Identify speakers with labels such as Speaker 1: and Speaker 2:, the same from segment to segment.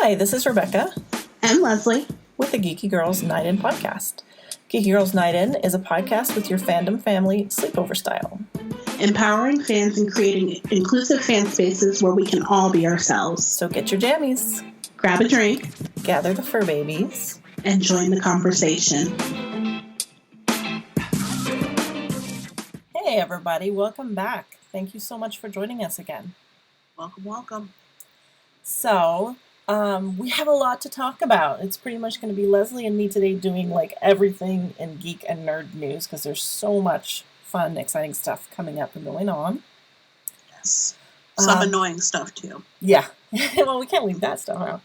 Speaker 1: Hi, this is Rebekah
Speaker 2: and Leslie
Speaker 1: with the Geeky Girls Night In podcast. Geeky Girls Night In is a podcast with your fandom family sleepover style.
Speaker 2: Empowering fans and creating inclusive fan spaces where we can all be ourselves.
Speaker 1: So get your jammies,
Speaker 2: grab a drink,
Speaker 1: gather the fur babies,
Speaker 2: and join the conversation.
Speaker 1: Hey everybody, welcome back. Thank you so much for joining us again.
Speaker 2: Welcome.
Speaker 1: So, we have a lot to talk about. It's pretty much going to be Leslie and me today doing like everything in geek and nerd news because there's so much fun, exciting stuff coming up and going on.
Speaker 2: Yes. Some annoying stuff too.
Speaker 1: Yeah. Well, we can't leave that stuff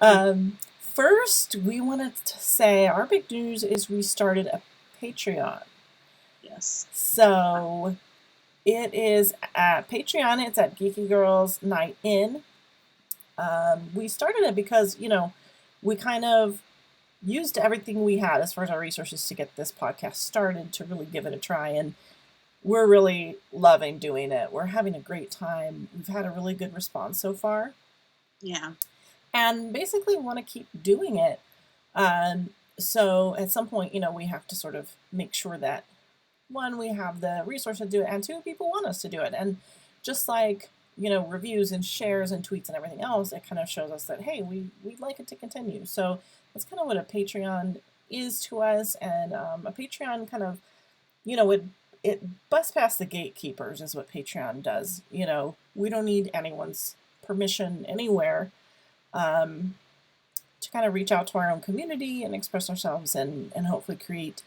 Speaker 1: out. First, we wanted to say our big news is we started a Patreon.
Speaker 2: Yes.
Speaker 1: So it is at Patreon. It's at Geeky Girls Night In. We started it because, we kind of used everything we had as far as our resources to get this podcast started to really give it a try. And we're really loving doing it. We're having a great time. We've had a really good response so far.
Speaker 2: Yeah.
Speaker 1: And basically want to keep doing it. So at some point, we have to sort of make sure that, one, we have the resource to do it, and two, people want us to do it. And just like, reviews and shares and tweets and everything else, it kind of shows us that, hey, we'd like it to continue. So that's kind of what a Patreon is to us. And a Patreon kind of, it busts past the gatekeepers is what Patreon does. We don't need anyone's permission anywhere to kind of reach out to our own community and express ourselves and hopefully create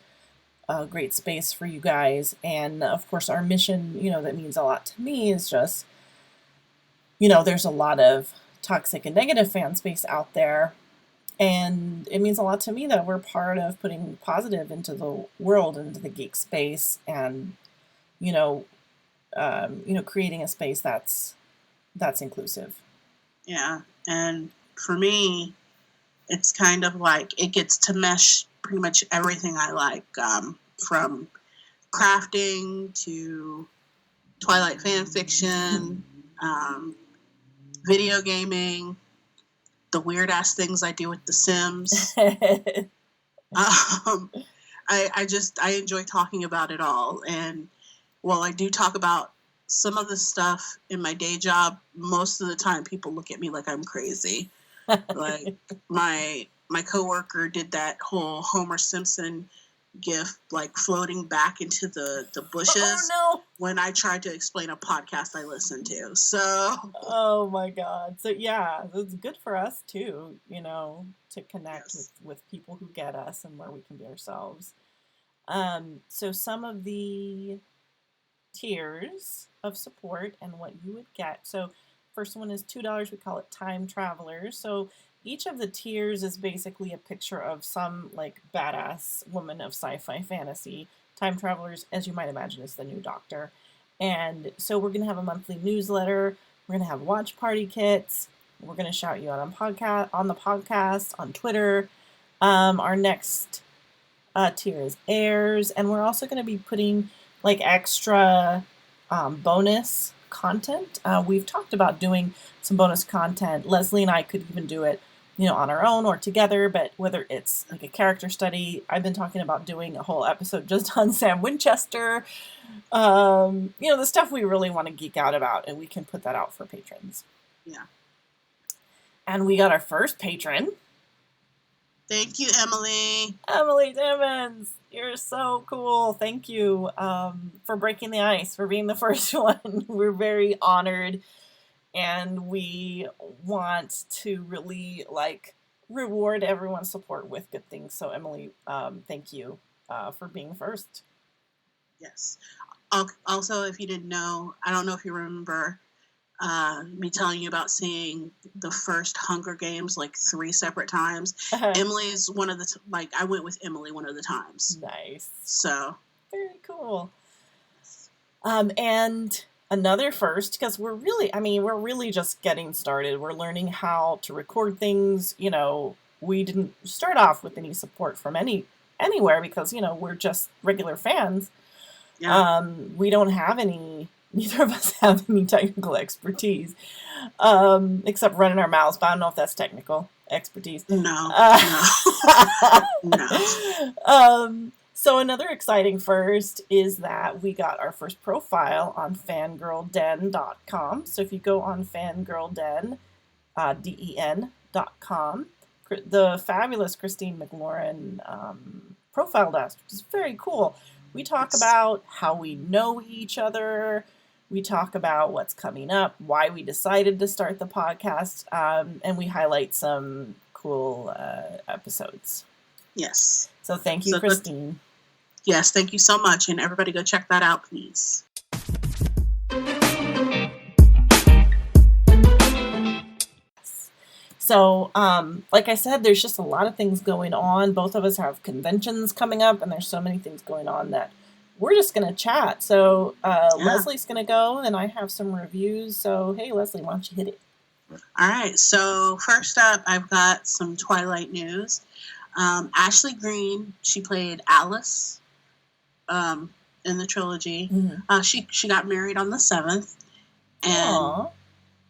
Speaker 1: a great space for you guys. And of course, our mission, that means a lot to me is just, there's a lot of toxic and negative fan space out there. And it means a lot to me that we're part of putting positive into the world, into the geek space, and, creating a space that's inclusive.
Speaker 2: Yeah. And for me, it's kind of like it gets to mesh pretty much everything I like, from crafting to Twilight fan fiction, video gaming, the weird ass things I do with The Sims. I enjoy talking about it all. And while I do talk about some of the stuff in my day job, most of the time people look at me like I'm crazy. Like my coworker did that whole Homer Simpson gif, like floating back into the bushes when I tried to explain a podcast I listened to. So
Speaker 1: oh my god. So yeah, it's good for us too, to connect with people who get us and where we can be ourselves. So some of the tiers of support and what you would get. So first one is $2. We call it Time Travelers. So each of the tiers is basically a picture of some like badass woman of sci-fi fantasy. Time Travelers, as you might imagine, is the new Doctor. And so we're going to have a monthly newsletter. We're going to have watch party kits. We're going to shout you out on the podcast, on Twitter. Our next tier is Airs. And we're also going to be putting like extra bonus content. We've talked about doing some bonus content. Leslie and I could even do it on our own or together, but whether it's like a character study, I've been talking about doing a whole episode just on Sam Winchester, the stuff we really want to geek out about, and we can put that out for patrons.
Speaker 2: Yeah.
Speaker 1: And we got our first patron.
Speaker 2: Thank you, Emily.
Speaker 1: Emily Timmons. You're so cool. Thank you for breaking the ice, for being the first one. We're very honored. And we want to really reward everyone's support with good things. So Emily, thank you for being first.
Speaker 2: Yes. Also, if you didn't know, I don't know if you remember me telling you about seeing the first Hunger Games 3 separate times. Emily's one of the I went with Emily one of the times.
Speaker 1: Nice.
Speaker 2: So
Speaker 1: very cool. And another first, because we're really just getting started. We're learning how to record things. We didn't start off with any support from anywhere because, we're just regular fans.
Speaker 2: Yeah.
Speaker 1: We don't have any neither of us have any technical expertise, except running our mouths. But I don't know if that's technical expertise.
Speaker 2: No,
Speaker 1: Uh,
Speaker 2: no.
Speaker 1: so another exciting first is that we got our first profile on fangirlden.com. So if you go on fangirlden, den.com, the fabulous Christine McLaurin profiled us, which is very cool. We talk about how we know each other. We talk about what's coming up, why we decided to start the podcast, and we highlight some cool episodes.
Speaker 2: Yes.
Speaker 1: So thank you, Christine.
Speaker 2: Yes, thank you so much. And everybody go check that out, please.
Speaker 1: So, like I said, there's just a lot of things going on. Both of us have conventions coming up, and there's so many things going on that we're just going to chat. So, Leslie's going to go, and I have some reviews. So, hey, Leslie, why don't you hit it?
Speaker 2: All right. So, first up, I've got some Twilight news. Ashley Greene, she played Alice in the trilogy. Mm-hmm. She got married on the 7th. And Aww.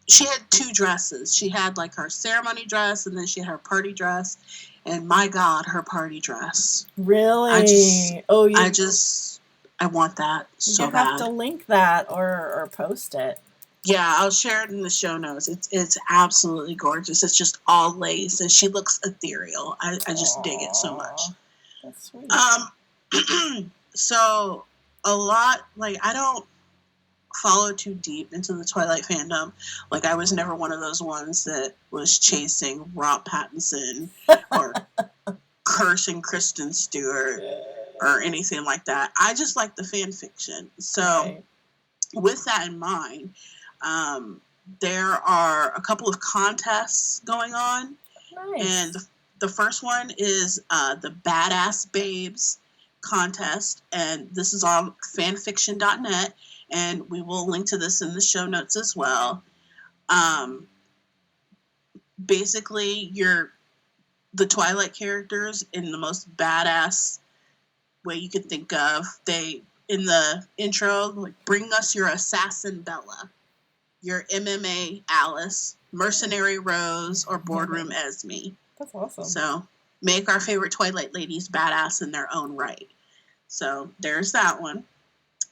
Speaker 2: She had 2 dresses. She had like her ceremony dress, and then she had her party dress. And my God, her party dress.
Speaker 1: Really?
Speaker 2: I want that so bad.
Speaker 1: You have to link that or post it.
Speaker 2: Yeah, I'll share it in the show notes. It's absolutely gorgeous. It's just all lace, and she looks ethereal. I just dig it so much.
Speaker 1: That's sweet.
Speaker 2: So a lot, like, I don't follow too deep into the Twilight fandom. Like, I was never one of those ones that was chasing Rob Pattinson or cursing Kristen Stewart or anything like that. I just like the fan fiction. So with that in mind, there are a couple of contests going on. Nice. And the first one is the Badass Babes contest, and this is on fanfiction.net, and we will link to this in the show notes as well. Basically, you're the Twilight characters in the most badass way you could think of. They, in the intro, like, bring us your assassin Bella, your MMA Alice, mercenary Rose, or boardroom Esme.
Speaker 1: That's awesome.
Speaker 2: So make our favorite Twilight ladies badass in their own right. So there's that one.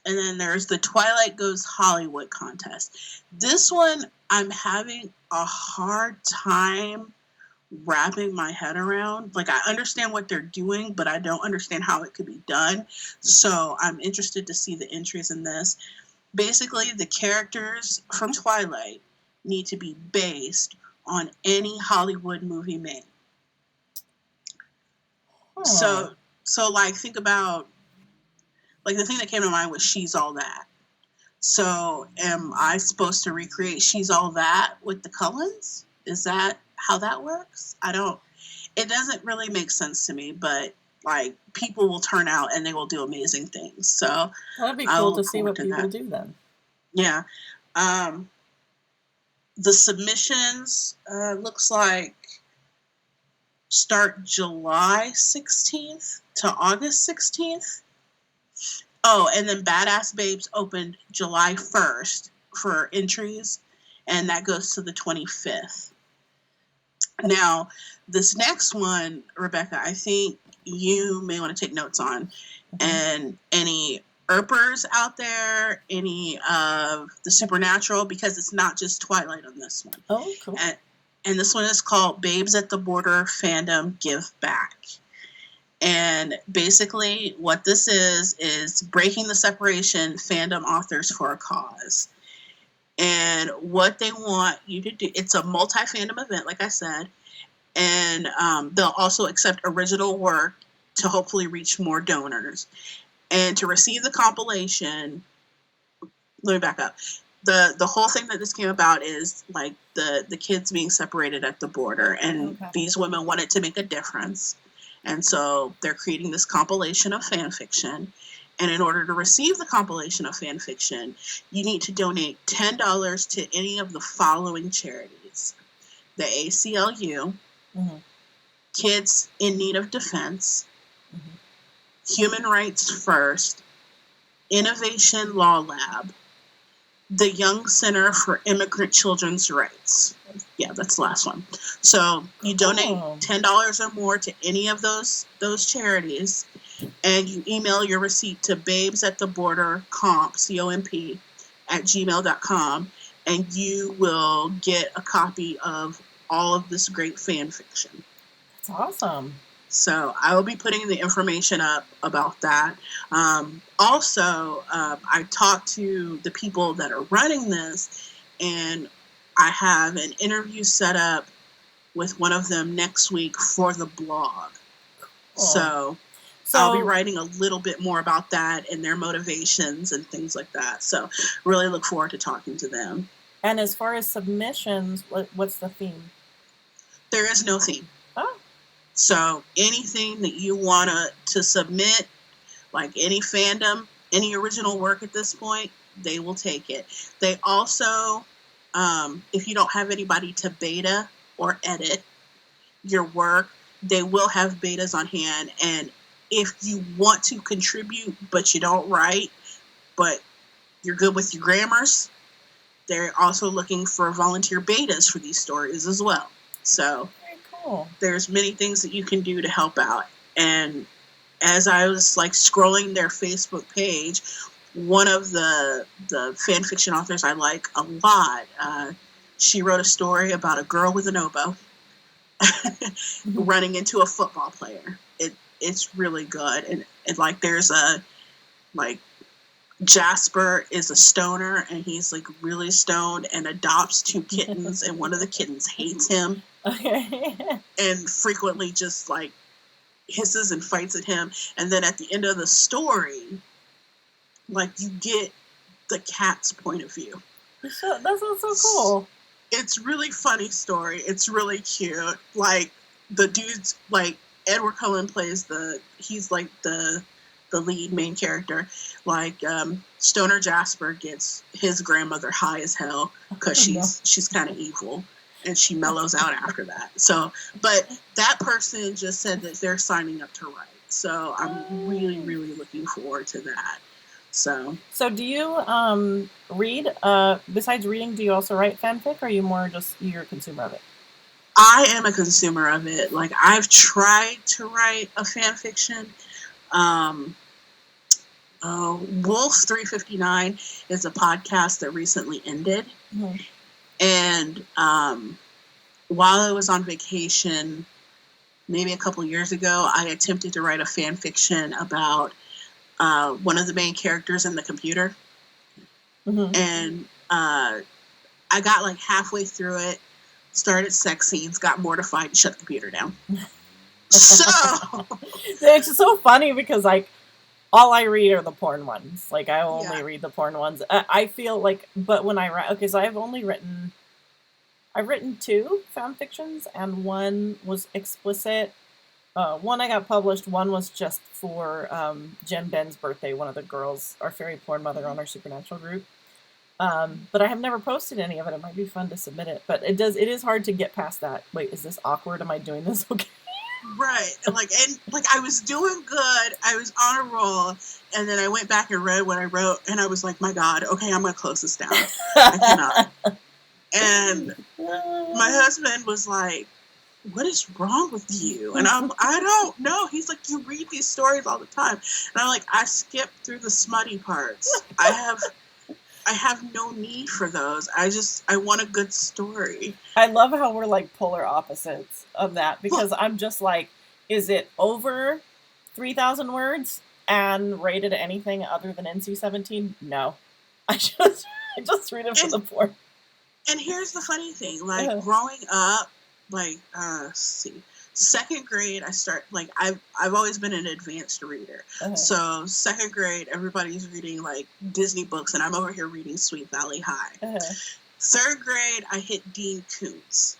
Speaker 2: And then there's the Twilight Goes Hollywood contest. This one, I'm having a hard time wrapping my head around. Like, I understand what they're doing, but I don't understand how it could be done. So I'm interested to see the entries in this. Basically, the characters from Twilight need to be based on any Hollywood movie made. Huh. So like, think about, like, the thing that came to mind was She's All That. So am I supposed to recreate She's All That with the Cullens? Is that how that works? It doesn't really make sense to me, but like, people will turn out and they will do amazing things. So
Speaker 1: that'd be cool to see what people do then.
Speaker 2: Yeah. The submissions looks like start July 16th to August 16th. Oh, and then Badass Babes opened July 1st for entries, and that goes to the 25th. Now, this next one, Rebekah, I think you may want to take notes on. Mm-hmm. And any Erpers out there, any of the Supernatural, because it's not just Twilight on this one.
Speaker 1: Oh, cool.
Speaker 2: And this one is called Babes at the Border Fandom Give Back. And basically what this is breaking the separation, fandom authors for a cause. And what they want you to do, it's a multi-fandom event, like I said, and they'll also accept original work to hopefully reach more donors. And to receive the compilation, let me back up. The whole thing that this came about is like the kids being separated at the border, and these women wanted to make a difference. And so they're creating this compilation of fan fiction. And in order to receive the compilation of fan fiction, you need to donate $10 to any of the following charities: the ACLU, mm-hmm. Kids in Need of Defense, mm-hmm. Human Rights First, Innovation Law Lab, the Young Center for Immigrant Children's Rights. Yeah, that's the last one. So you donate $10 or more to any of those charities, and you email your receipt to babesatthebordercomp, C-O-M-P, at gmail.com, and you will get a copy of all of this great fan fiction.
Speaker 1: That's awesome.
Speaker 2: So I will be putting the information up about that. Also, I talked to the people that are running this, and I have an interview set up with one of them next week for the blog. Cool. So I'll be writing a little bit more about that and their motivations and things like that. So really look forward to talking to them.
Speaker 1: And as far as submissions, what's the theme?
Speaker 2: There is no theme.
Speaker 1: Oh.
Speaker 2: So anything that you want to submit, like any fandom, any original work at this point, they will take it. They also, if you don't have anybody to beta or edit your work, they will have betas on hand. And if you want to contribute, but you don't write, but you're good with your grammars, they're also looking for volunteer betas for these stories as well. So
Speaker 1: cool.
Speaker 2: There's many things that you can do to help out. And as I was like scrolling their Facebook page, one of the fan fiction authors I like a lot, she wrote a story about a girl with an oboe running into a football player. It's really good. And like there's a like Jasper is a stoner, and he's like really stoned and adopts 2 kittens, and one of the kittens hates him.
Speaker 1: Okay.
Speaker 2: And frequently just like hisses and fights at him. And then at the end of the story, like you get the cat's point of view.
Speaker 1: That sounds so cool.
Speaker 2: It's really funny story. It's really cute. Like the dude's like Edward Cullen plays he's like the lead main character. Like Stoner Jasper gets his grandmother high as hell because she's kind of evil, and she mellows out after that. So, but that person just said that they're signing up to write. So I'm really, really looking forward to that. So
Speaker 1: do you read? Besides reading, do you also write fanfic, or are you more just you're a consumer of it?
Speaker 2: I am a consumer of it. Like I've tried to write a fan fiction. Wolf 359 is a podcast that recently ended.
Speaker 1: Mm-hmm.
Speaker 2: And while I was on vacation, maybe a couple years ago, I attempted to write a fan fiction about one of the main characters in the computer.
Speaker 1: Mm-hmm.
Speaker 2: And I got like halfway through it, started sex scenes, got mortified, and shut the computer down. So
Speaker 1: it's just so funny because like all I read are the porn ones. Like I only read the porn ones. I feel like, but when I write, so I've written 2 fan fictions, and one was explicit. One I got published. One was just for Jen Ben's birthday. One of the girls, our fairy porn mother on our Supernatural group. But I have never posted any of it. It might be fun to submit it, but it is hard to get past that. Wait, is this awkward? Am I doing this okay?
Speaker 2: Right. And I was doing good. I was on a roll, and then I went back and read what I wrote, and I was like, my God, okay, I'm gonna close this down. I cannot. And my husband was like, what is wrong with you? And I don't know. He's like, you read these stories all the time. And I'm like, I skip through the smutty parts. I have no need for those. I want a good story.
Speaker 1: I love how we're like polar opposites of that, because I'm just like, is it over 3,000 words and rated anything other than NC-17? No. I just read it for the porn.
Speaker 2: And here's the funny thing, like growing up, like let's see, 2nd grade, I've always been an advanced reader. So 2nd grade, everybody's reading like Disney books, and I'm over here reading Sweet Valley High. 3rd grade, I hit Dean Koontz.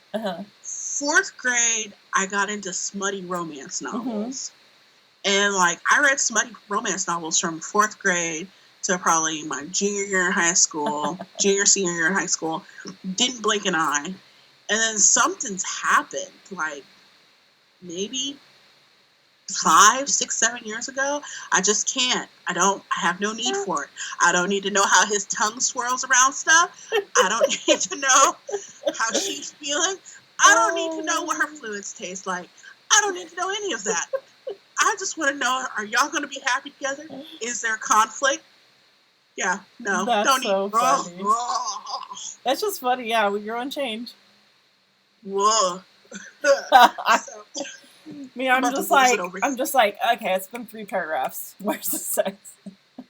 Speaker 2: 4th grade, I got into smutty romance novels. And like I read smutty romance novels from 4th grade to probably my junior year in high school, senior year in high school. Didn't blink an eye. And then something's happened, like maybe 5, 6, 7 years ago. I just can't. I have no need for it. I don't need to know how his tongue swirls around stuff. I don't need to know how she's feeling. I don't need to know what her fluids taste like. I don't need to know any of that. I just want to know, are y'all going to be happy together? Is there conflict? Yeah, no.
Speaker 1: That's
Speaker 2: don't
Speaker 1: so
Speaker 2: need.
Speaker 1: funny. That's just funny. Yeah, we grow and change.
Speaker 2: Whoa.
Speaker 1: Me, I'm just like, okay, it's been 3 paragraphs. Where's the sex?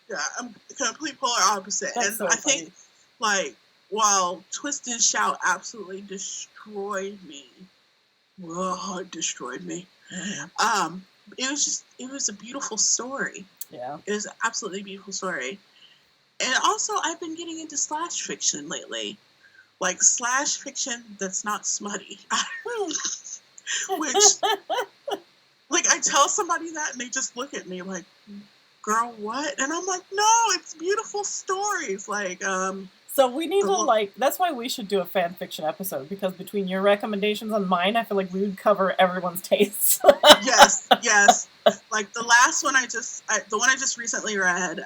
Speaker 2: Yeah, I'm complete polar opposite.
Speaker 1: That's
Speaker 2: and
Speaker 1: so
Speaker 2: I
Speaker 1: funny.
Speaker 2: think, like, while Twist and Shout absolutely destroyed me, it destroyed me.
Speaker 1: Mm-hmm.
Speaker 2: It was a beautiful story.
Speaker 1: Yeah.
Speaker 2: It was an absolutely beautiful story. And also, I've been getting into slash fiction lately. Like, slash fiction that's not smutty. Which, like, I tell somebody that and they just look at me like, girl, what? And I'm like, no, it's beautiful stories. Like,
Speaker 1: so we need to, that's why we should do a fan fiction episode, because between your recommendations and mine, I feel like we would cover everyone's tastes.
Speaker 2: Yes. Like the last one the one I just recently read,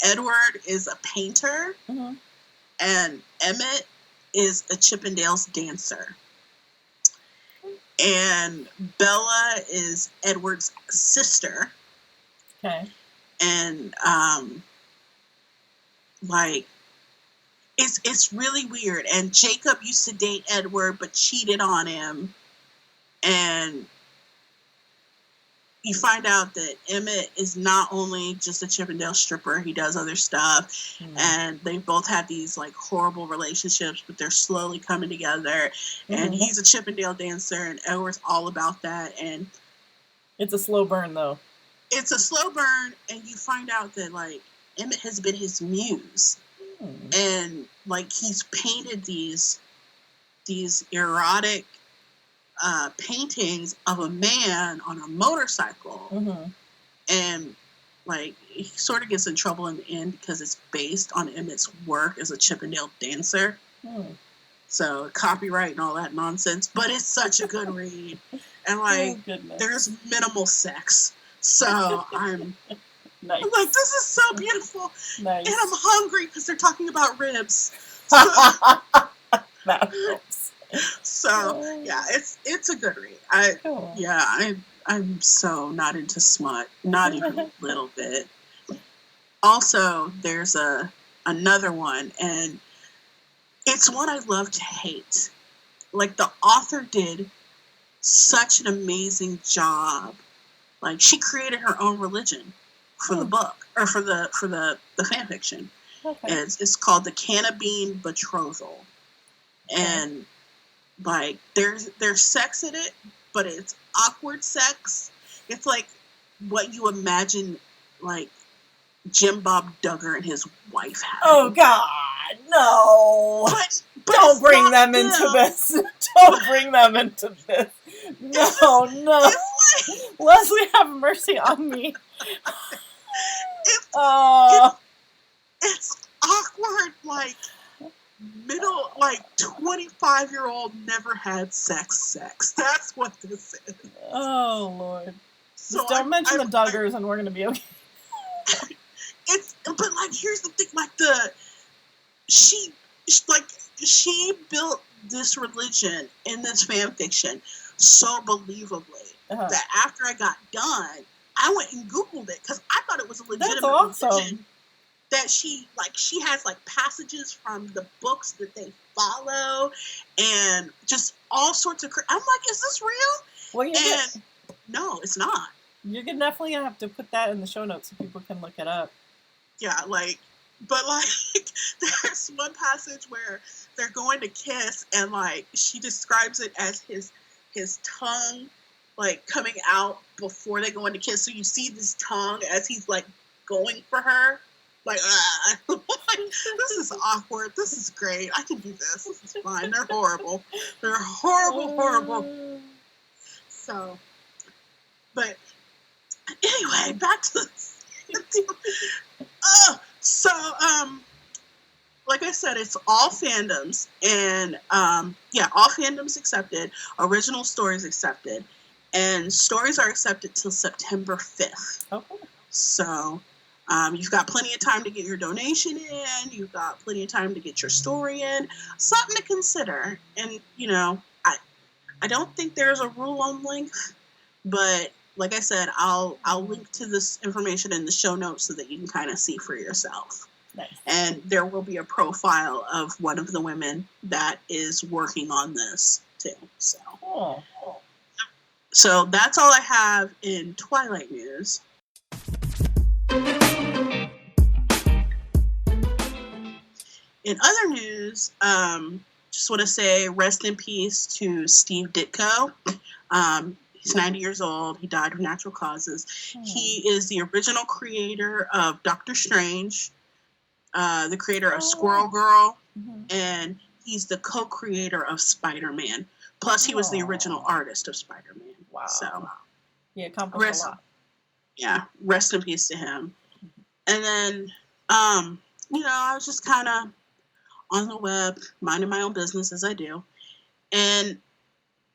Speaker 2: Edward is a painter,
Speaker 1: mm-hmm.
Speaker 2: and Emmett is a Chippendales dancer. And Bella is Edward's sister.
Speaker 1: Okay.
Speaker 2: And, like, it's really weird. And Jacob used to date Edward, but cheated on him. And you find out that Emmett is not only just a Chippendale stripper, he does other stuff. Mm-hmm. And they both have these, like, horrible relationships, but they're slowly coming together. Mm-hmm. And he's a Chippendale dancer, and Edward's all about that. And
Speaker 1: it's a slow burn, though.
Speaker 2: It's a slow burn, and you find out that, like, Emmett has been his muse. And, like, he's painted these erotic paintings of a man on a motorcycle.
Speaker 1: Mm-hmm.
Speaker 2: And, like, he sort of gets in trouble in the end because it's based on Emmett's work as a Chippendale dancer. So, copyright and all that nonsense. But it's such a good read. And, like, there's minimal sex. So, I'm
Speaker 1: nice.
Speaker 2: I'm like, this is so beautiful.
Speaker 1: Nice.
Speaker 2: And I'm hungry because they're talking about ribs.
Speaker 1: That helps.
Speaker 2: So, yeah, it's a good read. I'm so not into smut. Not even a little bit. Also, there's another one, and it's one I love to hate. Like, the author did such an amazing job. Like, she created her own religion for the book, or for the fan fiction.
Speaker 1: Okay.
Speaker 2: It's called The Canna Bean Betrothal. And, like, there's sex in it, but it's awkward sex. It's like what you imagine, like, Jim Bob Duggar and his wife had.
Speaker 1: Oh, God, no.
Speaker 2: But
Speaker 1: don't bring them into this. Don't bring them into this. No. Like, Leslie, have mercy on me.
Speaker 2: It's awkward, like, 25-year-old never had sex. That's what this is.
Speaker 1: Oh, Lord.
Speaker 2: So
Speaker 1: just don't mention the Duggars and we're going to be okay.
Speaker 2: But, like, here's the thing, like, she built this religion in this fan fiction so believably that after I got done, I went and Googled it because I thought it was a legitimate religion. That she has, like, passages from the books that they follow and just all sorts of I'm like, is this real?
Speaker 1: Well,
Speaker 2: no, it's not.
Speaker 1: You're going to definitely have to put that in the show notes so people can look it up.
Speaker 2: Yeah, like, but, like, there's one passage where they're going to kiss and, like, she describes it as his tongue, like, coming out before they go into kiss. So you see this tongue as he's, like, going for her. Like, this is awkward. This is great. I can do this. This is fine. They're horrible. They're horrible. So, but anyway, back to this. Like I said, it's all fandoms, and all fandoms accepted, original stories accepted, And stories are accepted till September 5th.
Speaker 1: Okay.
Speaker 2: So you've got plenty of time to get your donation in. You've got plenty of time to get your story in. Something to consider. And, I don't think there's a rule on length, but like I said, I'll link to this information in the show notes so that you can kind of see for yourself.
Speaker 1: Nice.
Speaker 2: And there will be a profile of one of the women that is working on this too. So, so that's all I have in Twilight news. In other news, just want to say rest in peace to Steve Ditko. He's 90 years old. He died of natural causes. He is the original creator of Doctor Strange, the creator of Squirrel Girl, and he's the co-creator of Spider-Man. Plus, he was the original artist of Spider-Man.
Speaker 1: Wow.
Speaker 2: So,
Speaker 1: he accomplished a lot.
Speaker 2: Yeah, rest in peace to him. And then, I was just kind of on the web, minding my own business as I do. And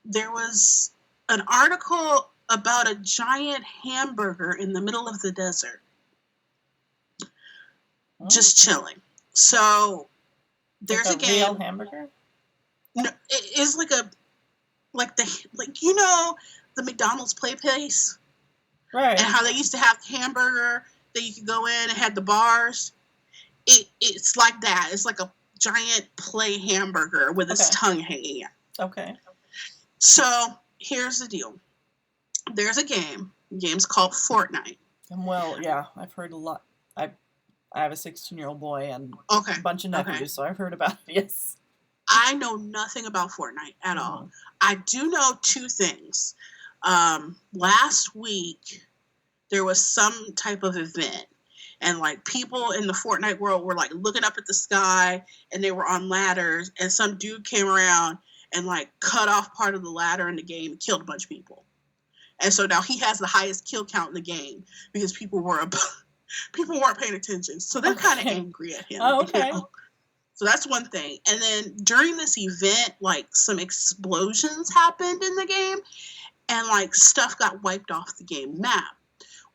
Speaker 2: there was an article about a giant hamburger in the middle of the desert. Just chilling. So there's
Speaker 1: like
Speaker 2: a game.
Speaker 1: Real hamburger?
Speaker 2: No, it is like the McDonald's play place.
Speaker 1: Right.
Speaker 2: And how they used to have hamburger that you could go in and had the bars. It's like that. It's like a giant play hamburger with its tongue hanging out. Okay. So here's the deal. There's a game. The game's called Fortnite.
Speaker 1: Well, yeah, I've heard a lot. I have a 16-year-old boy and a bunch of nephews, so I've heard about it, yes.
Speaker 2: I know nothing about Fortnite at all. I do know two things. Last week, there was some type of event. And, people in the Fortnite world were, looking up at the sky, and they were on ladders, and some dude came around and, cut off part of the ladder in the game and killed a bunch of people. And so now he has the highest kill count in the game because people weren't paying attention. So they're kind of angry at him.
Speaker 1: Oh, okay.
Speaker 2: So that's one thing. And then during this event, some explosions happened in the game, and, stuff got wiped off the game map.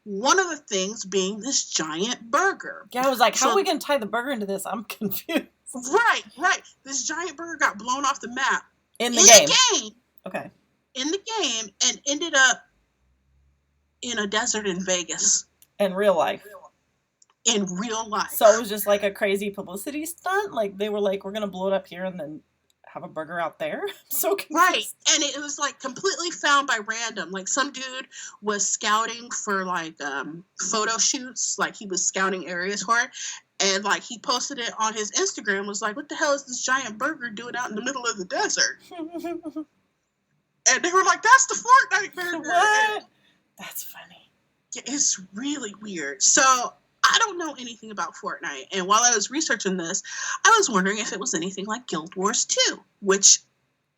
Speaker 2: One of the things being this giant burger.
Speaker 1: Yeah, I was like, how are we going to tie the burger into this? I'm confused.
Speaker 2: Right. This giant burger got blown off the map.
Speaker 1: In the game? Okay.
Speaker 2: In the game, and ended up in a desert in Vegas.
Speaker 1: In real life?
Speaker 2: In real life.
Speaker 1: So it was just like a crazy publicity stunt? They were like, we're going to blow it up here and then have a burger out there? I'm so confused.
Speaker 2: Right. And it was completely found by random. Some dude was scouting for photo shoots. He was scouting areas for it. And he posted it on his Instagram, was like, what the hell is this giant burger doing out in the middle of the desert? And they were like, that's the Fortnite burger.
Speaker 1: What? That's funny.
Speaker 2: Yeah, it's really weird. So I don't know anything about Fortnite. And while I was researching this, I was wondering if it was anything like Guild Wars 2, which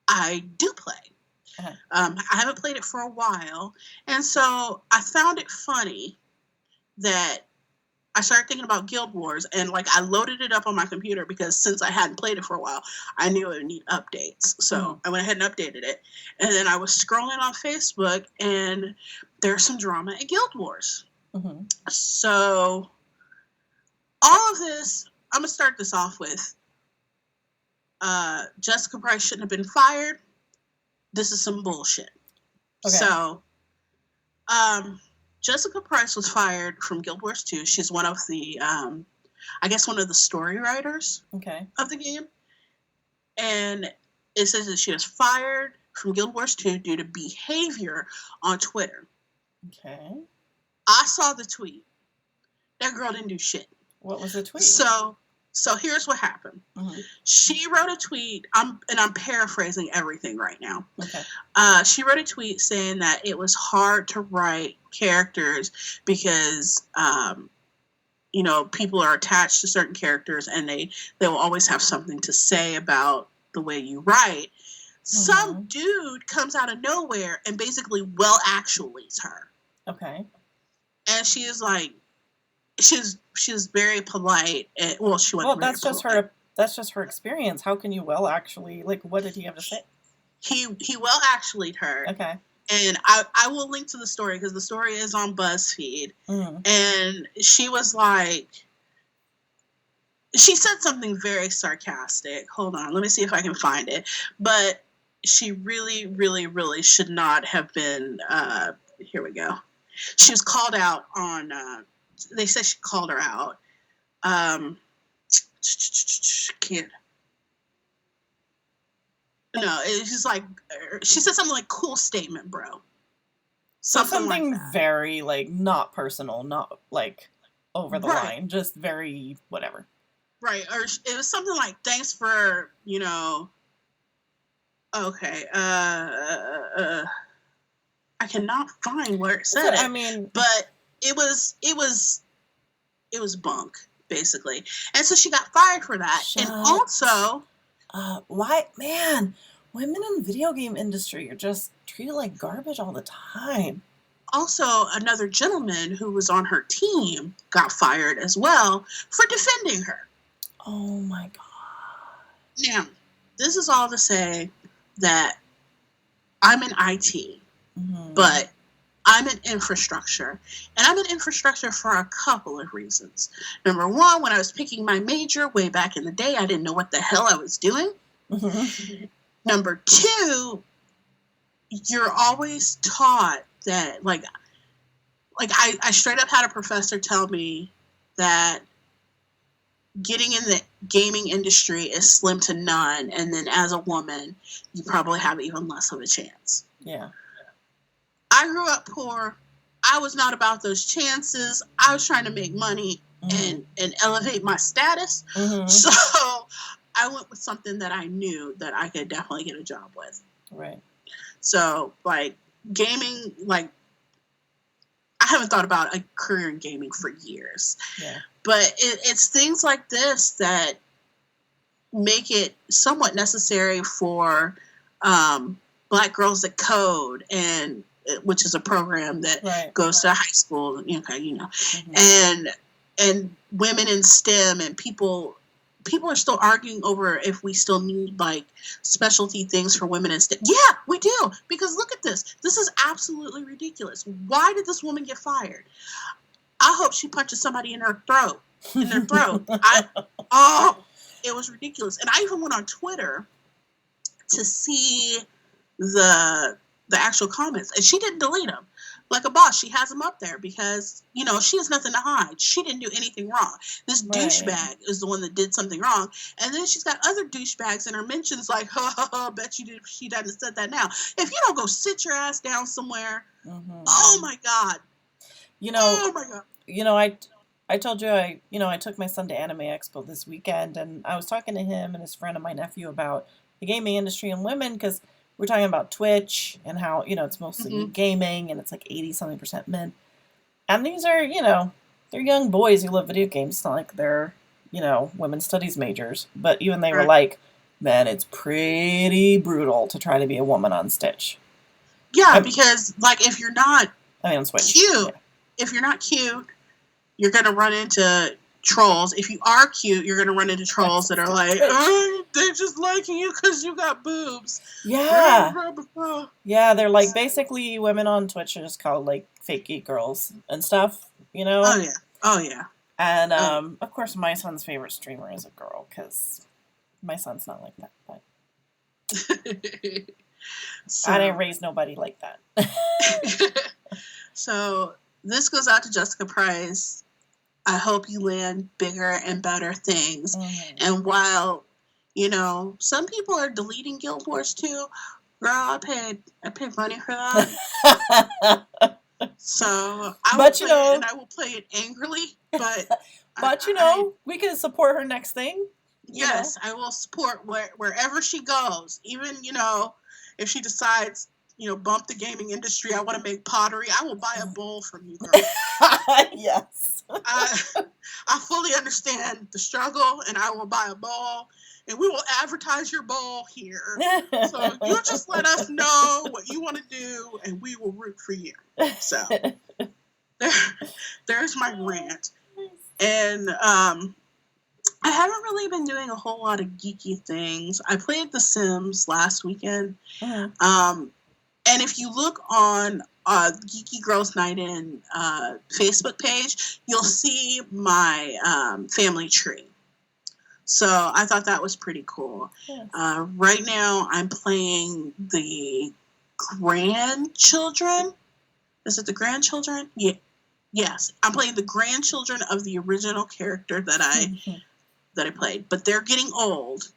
Speaker 2: I do play. I haven't played it for a while. And so I found it funny that I started thinking about Guild Wars, and I loaded it up on my computer because since I hadn't played it for a while, I knew it would need updates. So I went ahead and updated it. And then I was scrolling on Facebook, and there's some drama at Guild Wars. Mm-hmm. So all of this, I'm going to start this off with Jessica Price shouldn't have been fired. This is some bullshit. Okay. So Jessica Price was fired from Guild Wars 2. She's one of the, one of the story writers of the game. And it says that she was fired from Guild Wars 2 due to behavior on Twitter. Okay. I saw the tweet. That girl didn't do shit.
Speaker 1: What was the tweet?
Speaker 2: So here's what happened. Mm-hmm. She wrote a tweet, I'm paraphrasing everything right now. Okay. She wrote a tweet saying that it was hard to write characters because, people are attached to certain characters and they will always have something to say about the way you write. Mm-hmm. Some dude comes out of nowhere and basically actuallys her. Okay. And she is like, she's very polite. And, she wasn't.
Speaker 1: Well, that's just polite. That's just her experience. How can you actually, what did he have to say?
Speaker 2: He actually'd her. Okay. And I will link to the story because the story is on BuzzFeed. And she was like, she said something very sarcastic. Hold on, let me see if I can find it. But she really, really, really should not have been. Here we go. She was called out on. They said she called her out. Can't. No, it's just like she said something like "cool statement, bro."
Speaker 1: Something
Speaker 2: like that.
Speaker 1: Very like not personal, not like over the line, just very whatever.
Speaker 2: Right, or it was something like "thanks for Okay, I cannot find where it said it.
Speaker 1: I mean,
Speaker 2: but it was bunk basically, and so she got fired for that. And also,
Speaker 1: why, man? Women in the video game industry are just treated like garbage all the time.
Speaker 2: Also, another gentleman who was on her team got fired as well for defending her.
Speaker 1: Oh my god.
Speaker 2: Now, this is all to say that I'm in IT, but I'm in infrastructure. And I'm in infrastructure for a couple of reasons. Number one, when I was picking my major way back in the day, I didn't know what the hell I was doing. Number two, you're always taught that, like I straight up had a professor tell me that getting in the gaming industry is slim to none, and then as a woman, you probably have even less of a chance.
Speaker 1: Yeah.
Speaker 2: I grew up poor. I was not about those chances. I was trying to make money and elevate my status. So I went with something that I knew that I could definitely get a job with.
Speaker 1: Right.
Speaker 2: So, like, gaming, like, I haven't thought about a career in gaming for years.
Speaker 1: Yeah.
Speaker 2: But it's things like this that make it somewhat necessary for Black Girls That Code, and which is a program that goes to high school, and women in STEM, and people are still arguing over if we still need like specialty things for women in STEM. Yeah, we do, because look at this. This is absolutely ridiculous. Why did this woman get fired? I hope she punches somebody in their throat. It was ridiculous. And I even went on Twitter to see the actual comments, and she didn't delete them. Like a boss, she has them up there because, she has nothing to hide. She didn't do anything wrong. This douchebag is the one that did something wrong. And then she's got other douchebags in her mentions like, bet you did, she doesn't have said that now. If you don't go sit your ass down somewhere, oh my God. Oh my God.
Speaker 1: I told you I took my son to Anime Expo this weekend, and I was talking to him and his friend and my nephew about the gaming industry and women, because we're talking about Twitch and how, it's mostly gaming and it's like 80-something% men. And these are, they're young boys who love video games. It's not like they're, women's studies majors. But even they were like, man, it's pretty brutal to try to be a woman on Stitch.
Speaker 2: Yeah, because, like, if you're not
Speaker 1: on Switch,
Speaker 2: cute, if you're not cute, you're going to run into trolls. If you are cute, you're going to run into trolls that are like, they're just liking you because you got boobs.
Speaker 1: Yeah. Yeah, they're like basically women on Twitch are just called like fake geek girls and stuff,
Speaker 2: Oh, yeah.
Speaker 1: And, of course, my son's favorite streamer is a girl, because my son's not like that. But I didn't raise nobody like that.
Speaker 2: So this goes out to Jessica Price. I hope you land bigger and better things. And while, some people are deleting Guild Wars 2, girl, I paid money for that. So I will play it angrily, but
Speaker 1: we can support her next thing.
Speaker 2: Yes, I will support wherever she goes. Even, if she decides, bump the gaming industry, I want to make pottery, I will buy a bowl from you, girl.
Speaker 1: Yes.
Speaker 2: I fully understand the struggle, and I will buy a bowl, and we will advertise your bowl here. So you just let us know what you want to do, and we will root for you. So there's my rant. And I haven't really been doing a whole lot of geeky things. I played The Sims last weekend. And if you look on Geeky Girls Night In Facebook page, you'll see my family tree. So I thought that was pretty cool.
Speaker 1: Yes.
Speaker 2: Right now, I'm playing the grandchildren. Is it the grandchildren? Yeah. Yes, I'm playing the grandchildren of the original character that I played. But they're getting old.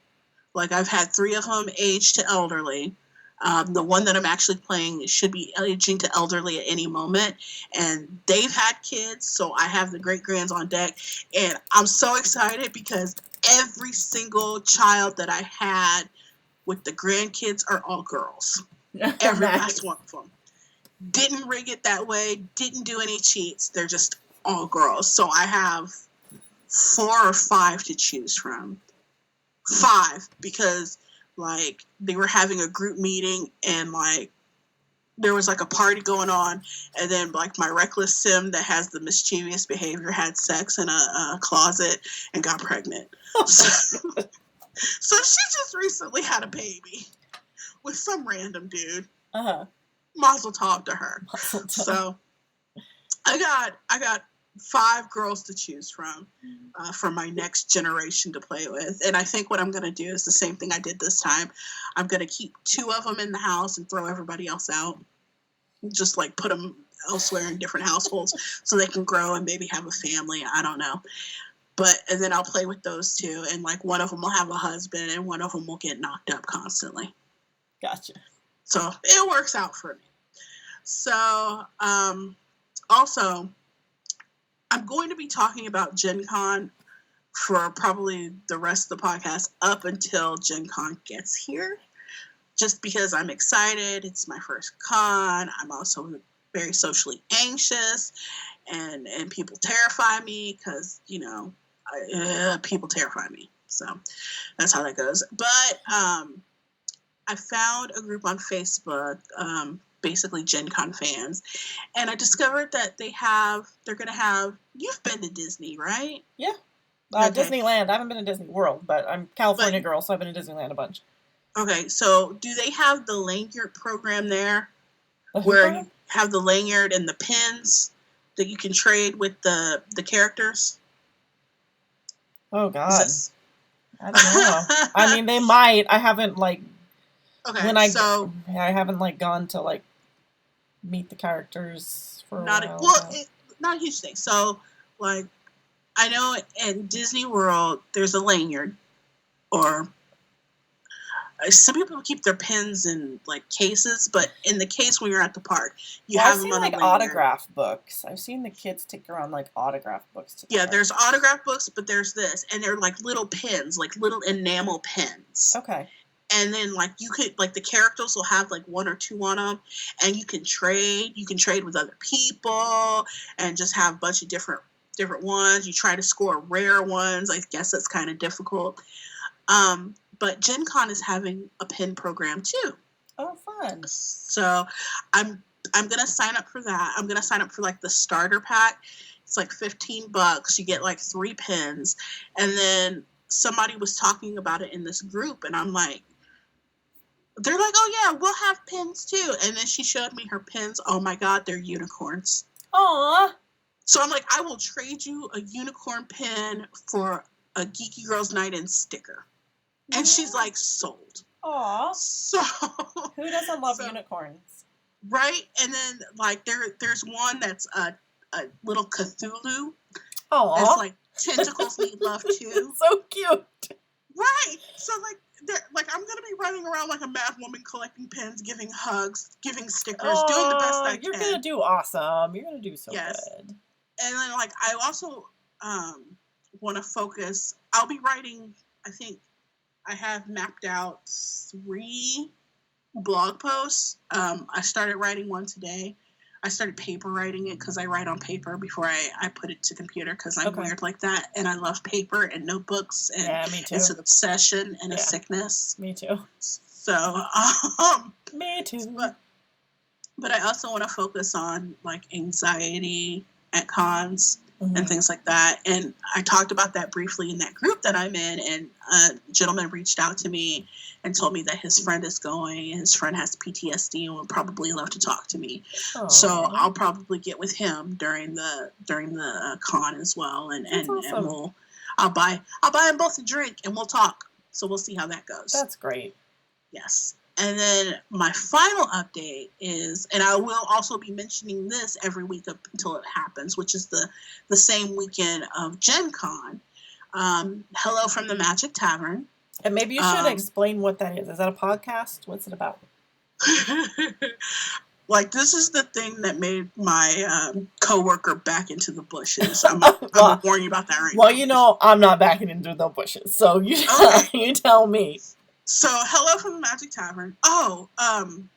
Speaker 2: Like, I've had 3 of them age to elderly. The one that I'm actually playing should be aging to elderly at any moment. And they've had kids, so I have the great-grands on deck. And I'm so excited because every single child that I had with the grandkids are all girls. Every last one of them. Didn't rig it that way. Didn't do any cheats. They're just all girls. So I have 4 or 5 to choose from. 5, because like they were having a group meeting and like there was like a party going on, and then like my reckless sim that has the mischievous behavior had sex in a closet and got pregnant. So she just recently had a baby with some random dude. Mazel tov to her. So I got 5 girls to choose from for my next generation to play with. And I think what I'm going to do is the same thing I did this time. I'm going to keep 2 of them in the house and throw everybody else out. Just like put them elsewhere in different households so they can grow and maybe have a family. I don't know. And then I'll play with those 2. And like one of them will have a husband and one of them will get knocked up constantly.
Speaker 1: Gotcha.
Speaker 2: So it works out for me. So also, I'm going to be talking about Gen Con for probably the rest of the podcast up until Gen Con gets here. Just because I'm excited. It's my first con. I'm also very socially anxious. And people terrify me because, you know, people terrify me. So that's how that goes. But I found a group on Facebook, basically Gen Con fans, and I discovered that they're going to have, you've been to Disney, right?
Speaker 1: Yeah. Okay. Disneyland. I haven't been to Disney World, but I'm a California girl, so I've been to Disneyland a bunch.
Speaker 2: Okay, so do they have the lanyard program there? Where you have the lanyard and the pins that you can trade with the characters?
Speaker 1: Oh, God. I don't know. I mean, they might. I haven't, like... Okay, I haven't, like, gone to, like, meet the characters for a while.
Speaker 2: Not a huge thing. So, like, I know in Disney World, there's a lanyard, or some people keep their pins in like cases, but in the case when you're at the park,
Speaker 1: have them on like autograph books. I've seen the kids take around like autograph books.
Speaker 2: Yeah, there's autograph books, but there's this, and they're like little pins, like little enamel pins.
Speaker 1: Okay.
Speaker 2: And then like you could like the characters will have like 1 or 2 on them, and you can trade. You can trade with other people, and just have a bunch of different ones. You try to score rare ones. I guess that's kind of difficult. But Gen Con is having a pin program too.
Speaker 1: Oh, fun.
Speaker 2: So I'm gonna sign up for that. I'm gonna sign up for like the starter pack. It's like $15. You get like 3 pins. And then somebody was talking about it in this group, and I'm like, they're like, oh yeah, we'll have pins too. And then she showed me her pins. Oh my God, they're unicorns.
Speaker 1: Aww.
Speaker 2: So I'm like, I will trade you a unicorn pin for a Geeky Girls Night In sticker. And she's like, sold.
Speaker 1: Aww.
Speaker 2: So
Speaker 1: who doesn't love unicorns?
Speaker 2: Right? And then like there's one that's a little Cthulhu.
Speaker 1: Aww.
Speaker 2: That's like tentacles need love too.
Speaker 1: So cute.
Speaker 2: Right. So like I'm gonna be running around like a mad woman collecting pins, giving hugs, giving stickers, doing the best I can.
Speaker 1: You're gonna do awesome. You're gonna do so good.
Speaker 2: And then like I also want to focus. I'll be writing. I think I have mapped out 3 blog posts. I started writing one today. I started paper writing it because I write on paper before I put it to computer because I'm weird like that. And I love paper and notebooks. And
Speaker 1: yeah, me too.
Speaker 2: It's an obsession and a sickness.
Speaker 1: Me too.
Speaker 2: So,
Speaker 1: me too.
Speaker 2: But I also want to focus on like anxiety at cons and things like that. And I talked about that briefly in that group that I'm in, and a gentleman reached out to me and told me that his friend is going, and his friend has PTSD and would probably love to talk to me.
Speaker 1: Aww.
Speaker 2: So I'll probably get with him during the con as well, and awesome. I'll buy them both a drink and we'll talk. So we'll see how that goes.
Speaker 1: That's great.
Speaker 2: Yes. And then my final update is, and I will also be mentioning this every week up until it happens, which is the same weekend of Gen Con. Hello from the Magic Tavern.
Speaker 1: And maybe you should explain what that is. Is that a podcast? What's it about?
Speaker 2: Like, this is the thing that made my coworker back into the bushes. I'm gonna warn you about that right now.
Speaker 1: Well, you know, I'm not backing into the bushes, so you tell me.
Speaker 2: So, hello from the Magic Tavern. Oh,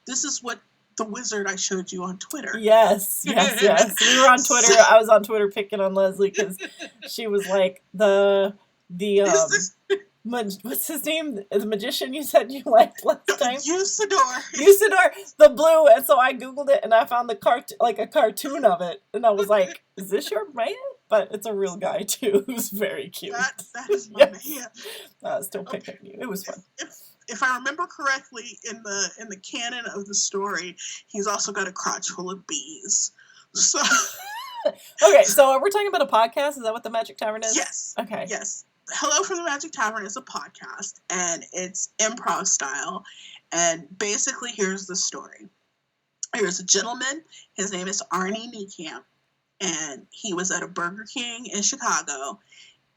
Speaker 2: this is what the wizard I showed you on Twitter.
Speaker 1: Yes. We were on Twitter. I was on Twitter picking on Leslie because she was like what's his name? The magician you said you liked last time?
Speaker 2: Usidore,
Speaker 1: the blue. And so I Googled it and I found a cartoon of it. And I was like, is this your man? But it's a real guy too, who's very cute.
Speaker 2: That is my man.
Speaker 1: Still picking you. It was fun.
Speaker 2: If I remember correctly, in the canon of the story, he's also got a crotch full of bees. So
Speaker 1: okay, so we're talking about a podcast. Is that what the Magic Tavern is?
Speaker 2: Yes.
Speaker 1: Okay.
Speaker 2: Yes. Hello from the Magic Tavern is a podcast, and it's improv style. And basically, here's the story. Here's a gentleman. His name is Arnie Niekamp, and he was at a Burger King in Chicago,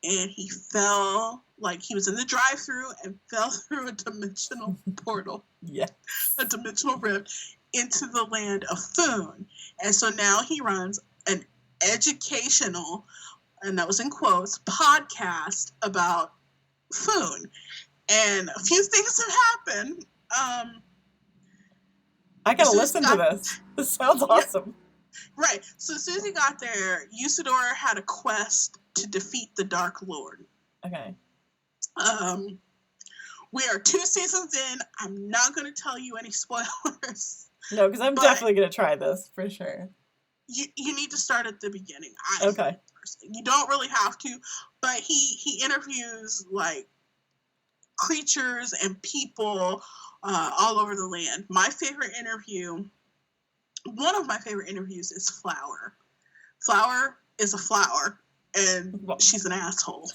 Speaker 2: and he fell, like he was in the drive-thru and fell through a dimensional portal.
Speaker 1: Yes.
Speaker 2: A dimensional rift into the land of Foon. And so now he runs an educational, and that was in quotes, podcast about Foon. And a few things have happened.
Speaker 1: I gotta listen to this. This sounds awesome.
Speaker 2: Yeah, right. So as soon as he got there, Usidore had a quest to defeat the Dark Lord.
Speaker 1: Okay.
Speaker 2: We are 2 seasons in. I'm not going to tell you any spoilers.
Speaker 1: No, because I'm definitely going to try this, for sure.
Speaker 2: You need to start at the beginning.
Speaker 1: Okay.
Speaker 2: You don't really have to, but he interviews, like, creatures and people all over the land. My favorite interview, one of my favorite interviews, is Flower. Flower is a flower, and she's an asshole.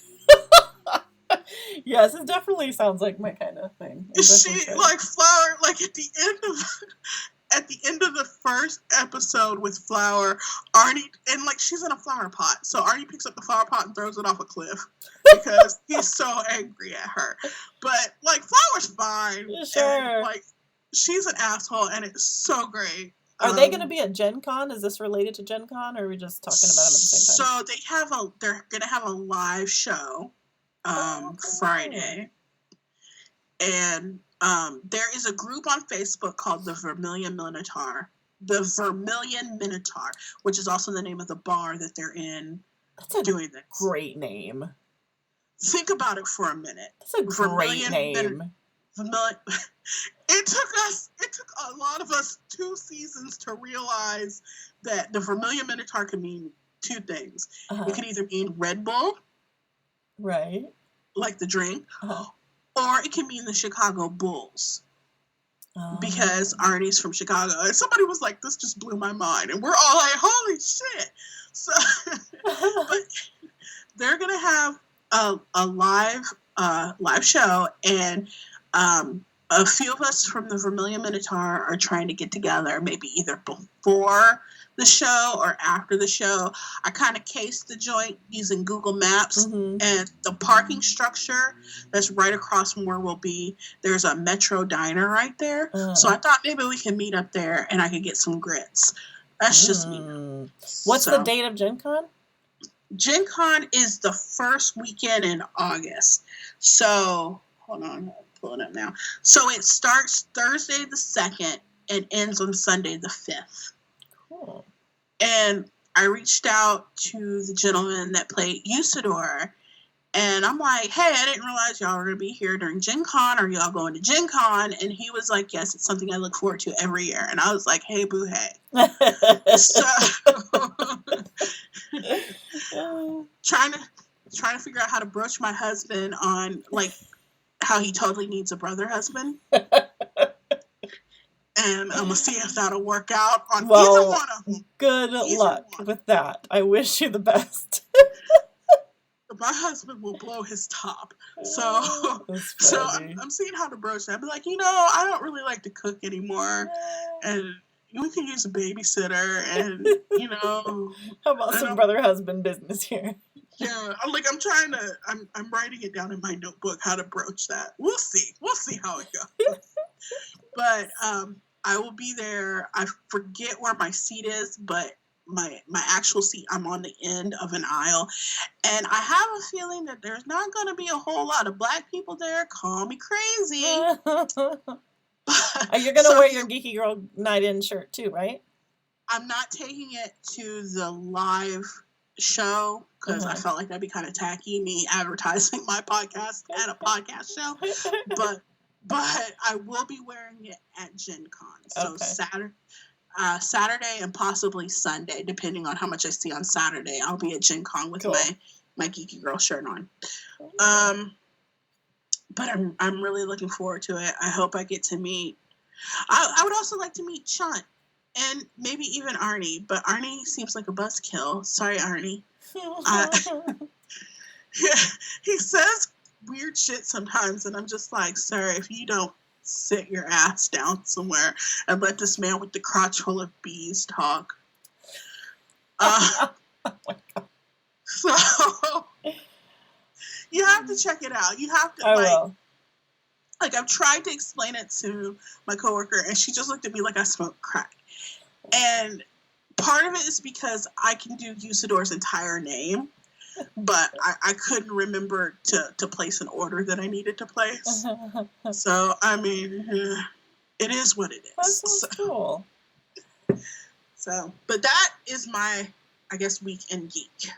Speaker 1: Yes, it definitely sounds like my kind of thing.
Speaker 2: She, like, Flower, like, at the end of the first episode with Flower, Arnie, and, like, she's in a flower pot, so Arnie picks up the flower pot and throws it off a cliff because he's so angry at her. But, like, Flower's fine.
Speaker 1: Sure.
Speaker 2: And, like, she's an asshole, and it's so great.
Speaker 1: Are they going to be at Gen Con? Is this related to Gen Con, or are we just talking about them at the same time?
Speaker 2: So they're going to have a live show Friday. And there is a group on Facebook called the Vermilion Minotaur. The Vermilion Minotaur, which is also the name of the bar that they're in.
Speaker 1: That's a
Speaker 2: doing this.
Speaker 1: Great name.
Speaker 2: Think about it for a minute.
Speaker 1: That's a great name.
Speaker 2: It took a lot of us 2 seasons to realize that the Vermilion Minotaur can mean 2 things. Uh-huh. It could either mean Red Bull,
Speaker 1: right,
Speaker 2: like the drink,
Speaker 1: uh-huh,
Speaker 2: or it can mean the Chicago Bulls. Because Arnie's from Chicago. And somebody was like, this just blew my mind. And we're all like, holy shit. So, but they're going to have a live show. And a few of us from the Vermilion Minotaur are trying to get together, maybe either before the show or after the show. I kind of cased the joint using Google Maps,
Speaker 1: mm-hmm,
Speaker 2: and the parking structure that's right across from where we'll be, there's a Metro diner right there. So I thought maybe we can meet up there and I could get some grits. That's just me.
Speaker 1: What's the date of Gen Con?
Speaker 2: Gen Con is the first weekend in August. So, hold on, I'm pulling it up now. So it starts Thursday the 2nd and ends on Sunday the 5th.
Speaker 1: Cool.
Speaker 2: And I reached out to the gentleman that played Usidore, and I'm like, hey, I didn't realize y'all were going to be here during Gen Con. Are y'all going to Gen Con? And he was like, yes, it's something I look forward to every year. And I was like, hey, boo, hey. So trying to figure out how to broach my husband on like how he totally needs a brother husband. And I'm gonna see if that'll work out on either one of them.
Speaker 1: Good luck with that. I wish you the best.
Speaker 2: My husband will blow his top. So I'm seeing how to broach that. I'd be like, I don't really like to cook anymore. And we can use a babysitter and,
Speaker 1: How about some brother-husband business here?
Speaker 2: Yeah, I'm writing it down in my notebook how to broach that. We'll see how it goes. But I will be there. I forget where my seat is, but my actual seat, I'm on the end of an aisle. And I have a feeling that there's not going to be a whole lot of Black people there. Call me crazy.
Speaker 1: You're going to wear your Geeky Girl Night In shirt too, right?
Speaker 2: I'm not taking it to the live show because I felt like that'd be kind of tacky, me advertising my podcast at a podcast show. But I will be wearing it at Gen Con. So Saturday and possibly Sunday, depending on how much I see on Saturday, I'll be at Gen Con with my Geeky Girl shirt on. But I'm really looking forward to it. I hope I get to meet. I would also like to meet Chunt and maybe even Arnie, but Arnie seems like a buzzkill. Sorry, Arnie. He says weird shit sometimes, and I'm just like, sir, if you don't sit your ass down somewhere and let this man with the crotch full of bees talk. Oh my God. So you have to check it out. You have to like I've tried to explain it to my coworker, and she just looked at me like I smoked crack. And part of it is because I can do Usidore's entire name, but I couldn't remember to place an order that I needed to place. So, I mean, it is what it is.
Speaker 1: That's cool.
Speaker 2: So, but that is my, I guess, weekend geek.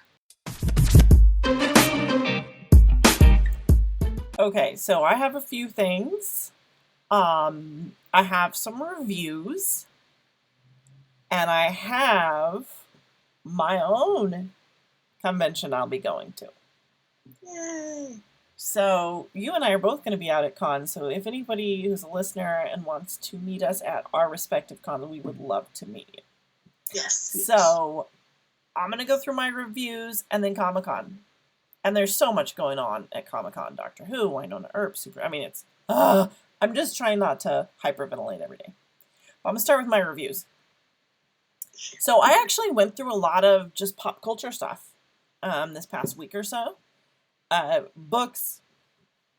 Speaker 1: Okay, so I have a few things. I have some reviews. And I have my own convention I'll be going to.
Speaker 2: Yay!
Speaker 1: So you and I are both going to be out at con. So if anybody who's a listener and wants to meet us at our respective con, we would love to meet you.
Speaker 2: Yes.
Speaker 1: So I'm going to go through my reviews and then Comic-Con. And there's so much going on at Comic-Con. Doctor Who, Winona Earp, it's... I'm just trying not to hyperventilate every day. But I'm going to start with my reviews. So I actually went through a lot of just pop culture stuff this past week or so. Books,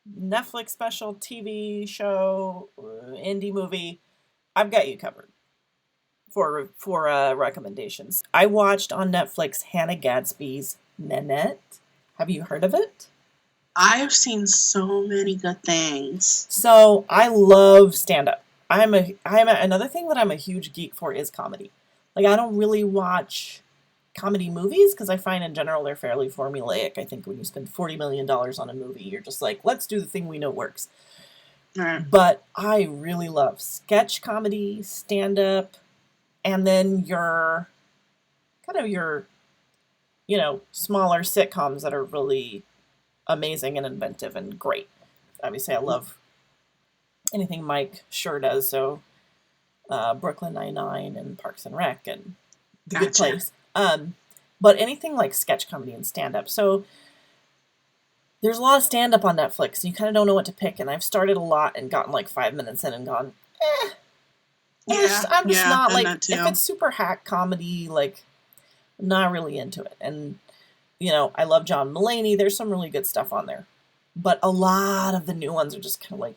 Speaker 1: Netflix special, TV show, indie movie. I've got you covered for recommendations. I watched on Netflix Hannah Gadsby's Nanette. Have you heard of it?
Speaker 2: I have seen so many good things.
Speaker 1: So I love stand-up. Another thing that I'm a huge geek for is comedy. Like, I don't really watch comedy movies because I find in general they're fairly formulaic. I think when you spend $40 million on a movie, you're just like, let's do the thing we know works.
Speaker 2: Right.
Speaker 1: But I really love sketch comedy, stand-up, and then your smaller sitcoms that are really amazing and inventive and great. Obviously, I love anything Mike Schur does, so Brooklyn Nine-Nine and Parks and Rec and The Good Place. But anything like sketch comedy and stand-up. So there's a lot of stand-up on Netflix. You kind of don't know what to pick, and I've started a lot and gotten like 5 minutes in and gone, I'm just not like, if it's super hack comedy, like, I'm not really into it. And, I love John Mulaney. There's some really good stuff on there. But a lot of the new ones are just kind of like,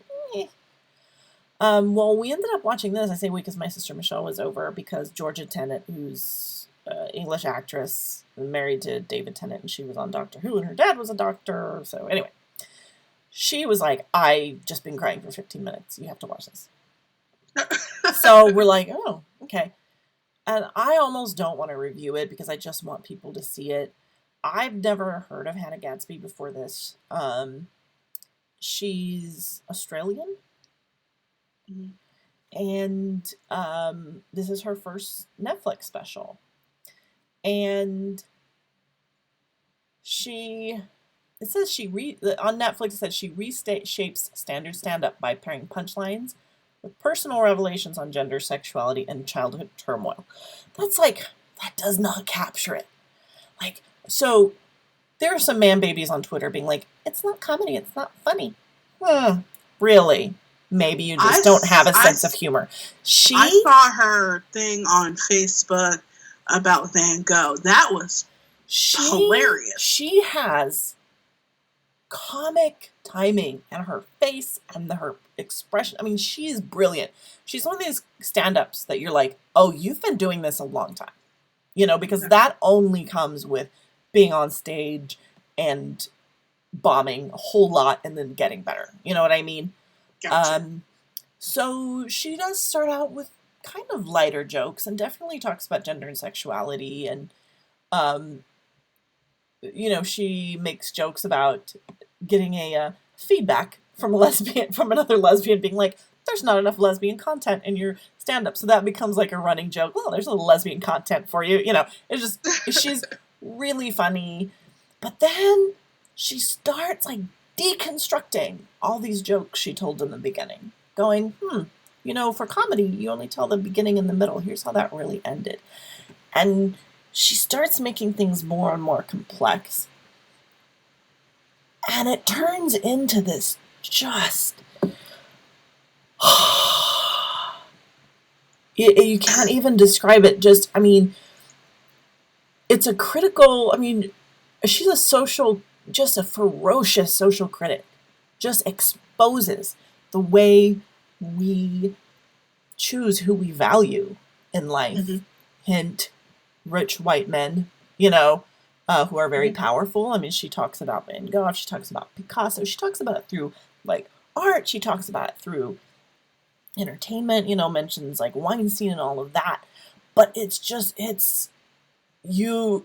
Speaker 1: Well, we ended up watching this. I say we because my sister Michelle was over because Georgia Tennant, who's an English actress, married to David Tennant, and she was on Doctor Who, and her dad was a doctor. So anyway, she was like, I've just been crying for 15 minutes. You have to watch this. So we're like, oh, okay. And I almost don't want to review it because I just want people to see it. I've never heard of Hannah Gadsby before this. She's Australian. And this is her first Netflix special. And it says on Netflix, it says she reshapes standard stand-up by pairing punchlines with personal revelations on gender, sexuality, and childhood turmoil. That does not capture it. Like, so there are some man babies on Twitter being like, it's not comedy, it's not funny. Really? Maybe you just don't have a sense of humor.
Speaker 2: I saw her thing on Facebook about Van Gogh. That was hilarious.
Speaker 1: She has comic timing and her face and her expression. I mean, she is brilliant. She's one of these stand-ups that you're like, oh, you've been doing this a long time. Because that only comes with being on stage and bombing a whole lot and then getting better. You know what I mean?
Speaker 2: Gotcha.
Speaker 1: So she does start out with kind of lighter jokes and definitely talks about gender and sexuality, and she makes jokes about getting a feedback from another lesbian being like, there's not enough lesbian content in your stand-up. So that becomes like a running joke. Oh, there's a little lesbian content for you. It's just, she's really funny. But then she starts like deconstructing all these jokes she told in the beginning, going, for comedy, you only tell the beginning and the middle. Here's how that really ended. And she starts making things more and more complex. And it turns into this just... you can't even describe it. It's a critical... she's just a ferocious social critic. Just exposes the way we choose who we value in life. Mm-hmm. Hint, rich white men, who are very powerful. She talks about Van Gogh, she talks about Picasso, she talks about it through art, she talks about it through entertainment, mentions Weinstein and all of that. But it's you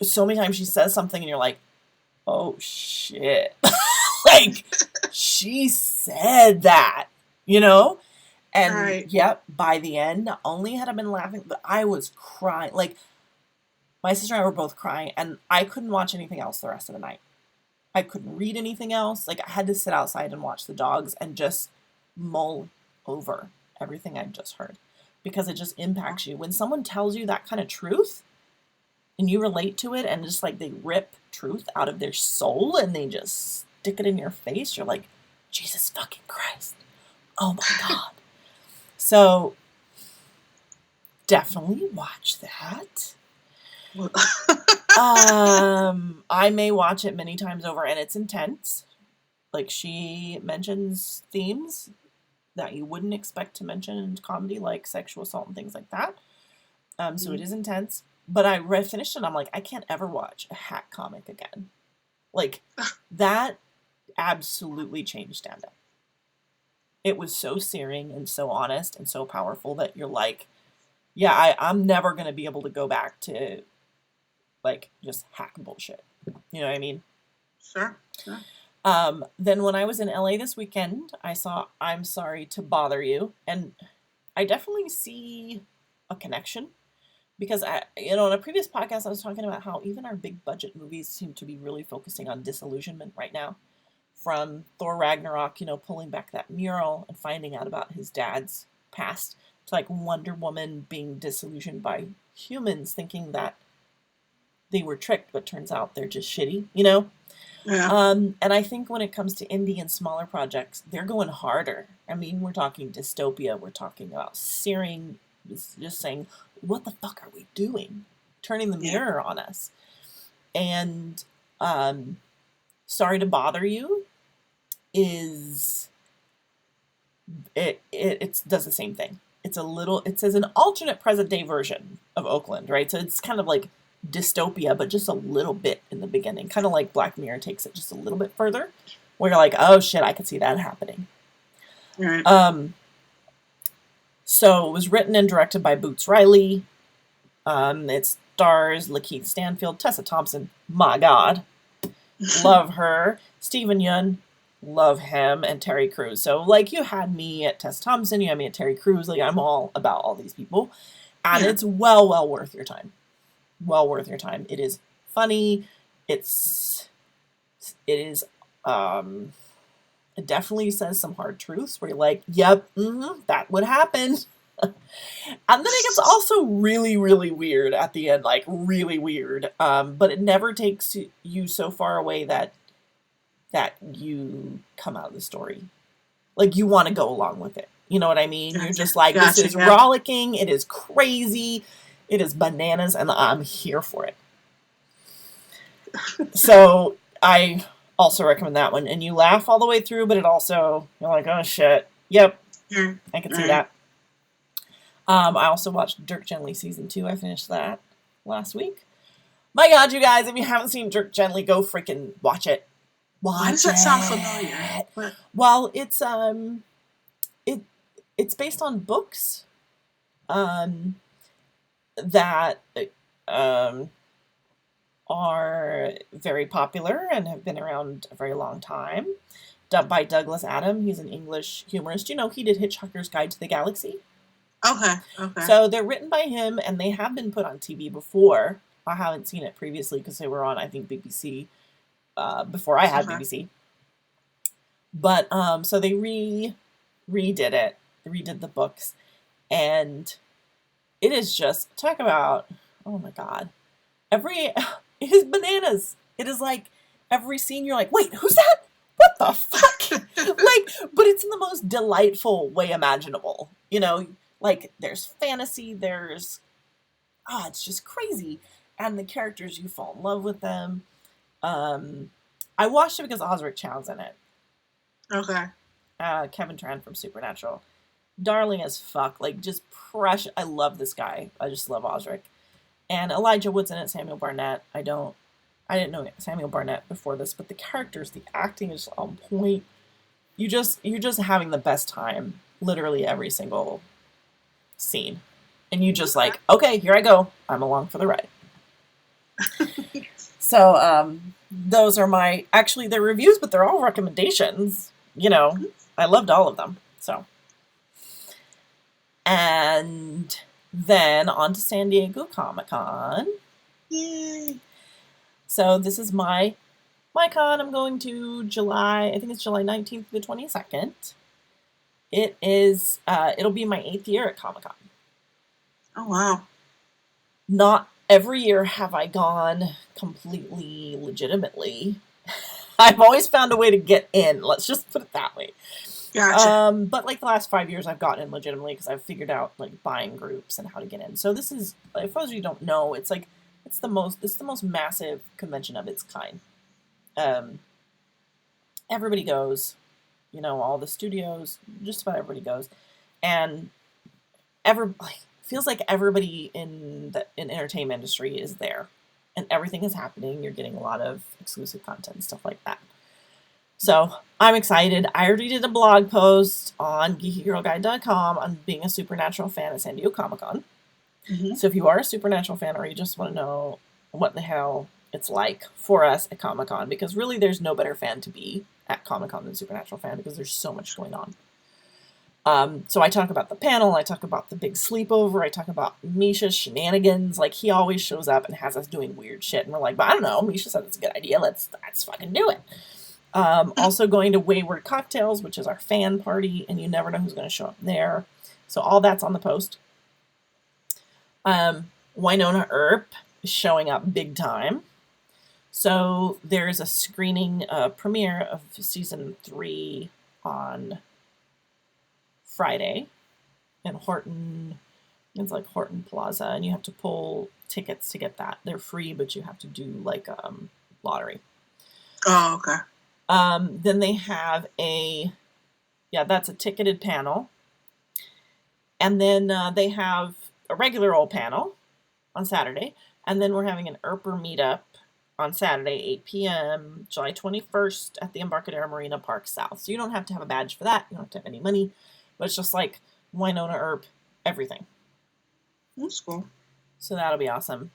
Speaker 1: so many times she says something and you're like, oh shit. She said that, And right. Yep, by the end, not only had I been laughing, but I was crying. My sister and I were both crying, and I couldn't watch anything else the rest of the night. I couldn't read anything else. I had to sit outside and watch the dogs and just mull over everything I'd just heard. Because it just impacts you. When someone tells you that kind of truth, and you relate to it, and just they rip truth out of their soul, and they just stick it in your face, you're like, Jesus fucking Christ. Oh my God. So, definitely watch that. I may watch it many times over, and it's intense. She mentions themes that you wouldn't expect to mention in comedy, like sexual assault and things like that. So it is intense. But I finished it, and I'm like, I can't ever watch a hack comic again. That absolutely changed stand-up. It was so searing and so honest and so powerful that you're like, yeah, I'm never going to be able to go back to, just hack bullshit. You know what I mean?
Speaker 2: Sure.
Speaker 1: Then when I was in LA this weekend, I saw I'm Sorry to Bother You. And I definitely see a connection. Because, in a previous podcast, I was talking about how even our big budget movies seem to be really focusing on disillusionment right now. From Thor Ragnarok, pulling back that mural and finding out about his dad's past, to Wonder Woman being disillusioned by humans thinking that they were tricked, but turns out they're just shitty, Yeah. And I think when it comes to indie and smaller projects, they're going harder. We're talking dystopia, we're talking about searing, just saying, what the fuck are we doing? Turning the mirror on us. And Sorry to Bother You is it does the same thing. It says an alternate present day version of Oakland, right? So it's kind of like dystopia, but just a little bit in the beginning, kind of like Black Mirror takes it just a little bit further, where you're like, oh shit, I could see that happening. Right. So it was written and directed by Boots Riley. It stars Lakeith Stanfield, Tessa Thompson, my God, love her. Stephen Yeun, love him, and Terry Crews. So you had me at Tessa Thompson, you had me at Terry Crews. I'm all about all these people, and it's well worth your time. Well worth your time. It is funny. It's it is it definitely says some hard truths where you're like, yep, that would happen. And then it gets also really, really weird at the end, like really weird. But it never takes you so far away that you come out of the story. Like you want to go along with it. You know what I mean?
Speaker 2: Gotcha.
Speaker 1: You're just like, this is rollicking, it is crazy, it is bananas, and I'm here for it. So I also recommend that one. And you laugh all the way through, but it also, you're like, oh shit. Yep. I can see that. I also watched Dirk Gently Season 2. I finished that last week. My God, you guys, if you haven't seen Dirk Gently, go freaking watch it.
Speaker 2: Why does that sound familiar? What?
Speaker 1: Well, it's based on books that are very popular and have been around a very long time. Dubbed by Douglas Adams. He's an English humorist. You know, he did Hitchhiker's Guide to the Galaxy.
Speaker 2: Okay.
Speaker 1: So they're written by him, and they have been put on TV before. I haven't seen it previously because they were on, I think, BBC before I had BBC. But so they redid it. They redid the books, and it is just, talk about, oh my God, it is bananas. It is like every scene you're like, wait, who's that? What the fuck? But it's in the most delightful way imaginable. You know, like there's fantasy, it's just crazy. And the characters, you fall in love with them. I watched it because Osric Chow's in it.
Speaker 2: Okay.
Speaker 1: Kevin Tran from Supernatural. Darling as fuck. Like, just precious. I love this guy. I just love Osric. And Elijah Wood's in it, Samuel Barnett. I didn't know Samuel Barnett before this, but the characters, the acting is on point. You're just having the best time, literally every single scene. And you just like, okay, here I go. I'm along for the ride. So, those are they're reviews, but they're all recommendations. You know, I loved all of them. So, and then on to San Diego Comic-Con.
Speaker 2: Yay!
Speaker 1: So this is my con. I'm going to July, I think it's July 19th to the 22nd. It is, it'll be my 8th year at Comic-Con.
Speaker 2: Oh, wow.
Speaker 1: Not every year have I gone completely legitimately. I've always found a way to get in. Let's just put it that way.
Speaker 2: Gotcha.
Speaker 1: But like the last 5 years, I've gotten in legitimately because I've figured out like buying groups and how to get in. So this is, for those of you who don't know, it's the most massive convention of its kind. Everybody goes, you know, all the studios, just about everybody goes, and feels like everybody in the entertainment industry is there, and everything is happening. You're getting a lot of exclusive content and stuff like that. So I'm excited. I already did a blog post on geekygirlguide.com on being a Supernatural fan at San Diego Comic-Con. Mm-hmm. So if you are a Supernatural fan or you just want to know what the hell it's like for us at Comic-Con, because really there's no better fan to be at Comic-Con than Supernatural fan because there's so much going on. So I talk about the panel, I talk about the big sleepover, I talk about Misha's shenanigans. Like, he always shows up and has us doing weird shit, and we're like, but I don't know, Misha said it's a good idea, let's fucking do it. Also going to Wayward Cocktails, which is our fan party, and you never know who's going to show up there. So all that's on the post. Winona Earp is showing up big time. So there's a screening premiere of season 3 on Friday in Horton. It's like Horton Plaza, and you have to pull tickets to get that. They're free, but you have to do like lottery.
Speaker 2: Oh, okay.
Speaker 1: Then they have that's a ticketed panel. And then they have a regular old panel on Saturday. And then we're having an Earper meetup on Saturday, 8 p.m., July 21st at the Embarcadero Marina Park South. So you don't have to have a badge for that. You don't have to have any money. But it's just like Winona Earp, everything.
Speaker 2: That's cool.
Speaker 1: So that'll be awesome.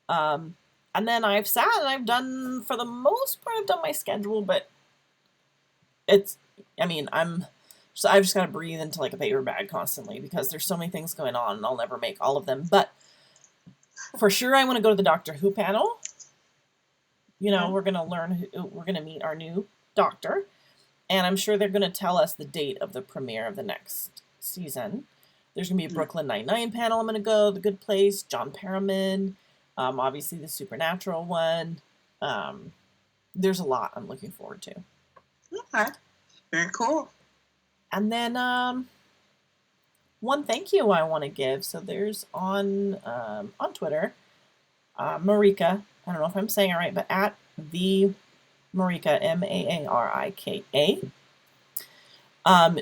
Speaker 1: And then I've sat and I've done, for the most part, I've done my schedule, but I've just got to breathe into like a paper bag constantly because there's so many things going on and I'll never make all of them. But for sure, I want to go to the Doctor Who panel. we're going to we're going to meet our new doctor, and I'm sure they're going to tell us the date of the premiere of the next season. There's going to be a Brooklyn Nine-Nine panel I'm going to go, The Good Place, John Perriman, obviously the Supernatural one. There's a lot I'm looking forward to.
Speaker 2: Okay. Very cool.
Speaker 1: And then one thank you I want to give. So there's on Twitter, Marika. I don't know if I'm saying it right, but at the Marika, Maarika.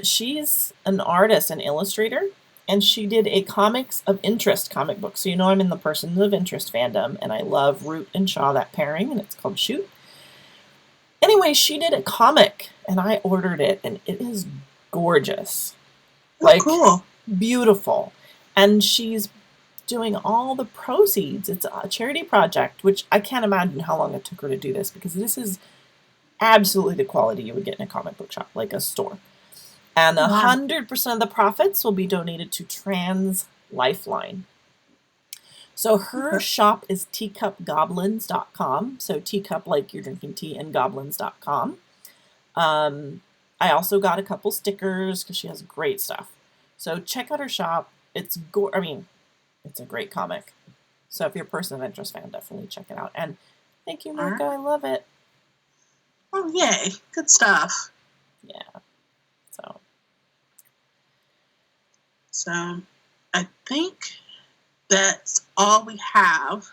Speaker 1: She's an artist and illustrator, and she did a comics of interest comic book. So I'm in the persons of interest fandom, and I love Root and Shaw, that pairing, and it's called Shoot. Anyway, she did a comic, and I ordered it, and it is gorgeous.
Speaker 2: Cool.
Speaker 1: Beautiful. And she's doing all the proceeds. It's a charity project, which I can't imagine how long it took her to do this, because this is absolutely the quality you would get in a comic book shop, like a store. And 100% of the profits will be donated to Trans Lifeline. So her shop is teacupgoblins.com. So teacup like you're drinking tea, and goblins.com. I also got a couple stickers because she has great stuff. So check out her shop. It's it's a great comic. So if you're a person of interest fan, definitely check it out. And thank you, Marika. I love it.
Speaker 2: Oh, yay. Good stuff.
Speaker 1: Yeah.
Speaker 2: So I think that's all we have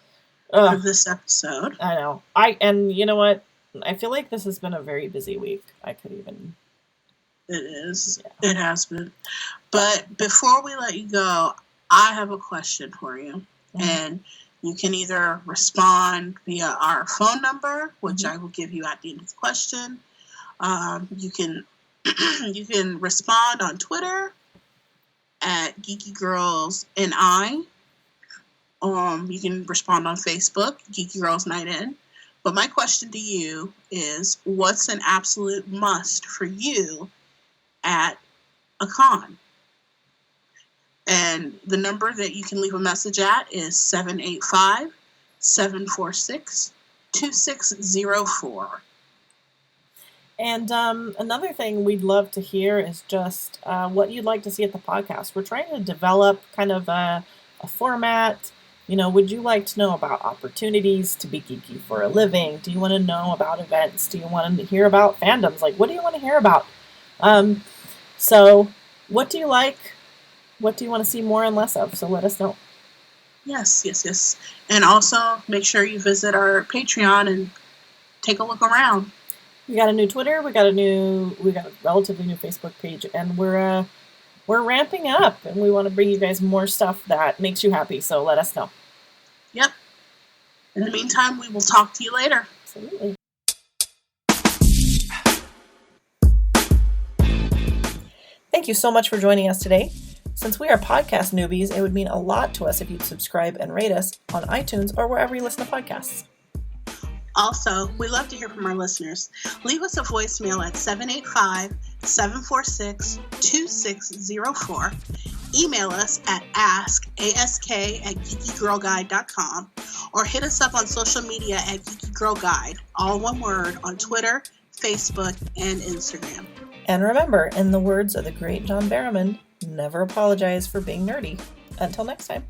Speaker 2: for this episode.
Speaker 1: I know. And you know what? I feel like this has been a very busy week. I could even...
Speaker 2: It is. Yeah. It has been. But before we let you go, I have a question for you. Mm-hmm. And you can either respond via our phone number, which I will give you at the end of the question. You can respond on Twitter at Geeky Girls and I. You can respond on Facebook, Geeky Girls Night In. But my question to you is, what's an absolute must for you at a con? And the number that you can leave a message at is 785-746-2604.
Speaker 1: And another thing we'd love to hear is just what you'd like to see at the podcast. We're trying to develop kind of a format. Would you like to know about opportunities to be geeky for a living? Do you want to know about events? Do you want to hear about fandoms? What do you want to hear about? So what do you like? What do you want to see more and less of? So let us know.
Speaker 2: Yes. And also make sure you visit our Patreon and take a look around.
Speaker 1: We got a new Twitter. We got a relatively new Facebook page, and we're ramping up, and we want to bring you guys more stuff that makes you happy. So let us know.
Speaker 2: Yep. In the meantime, we will talk to you later.
Speaker 1: Absolutely. Thank you so much for joining us today. Since we are podcast newbies, it would mean a lot to us if you'd subscribe and rate us on iTunes or wherever you listen to podcasts.
Speaker 2: Also, we love to hear from our listeners. Leave us a voicemail at 785-746-2604. Email us at ask@geekygirlguide.com, or hit us up on social media at Geeky Girl Guide, all one word, on Twitter, Facebook, and Instagram.
Speaker 1: And remember, in the words of the great John Barrowman, never apologize for being nerdy. Until next time.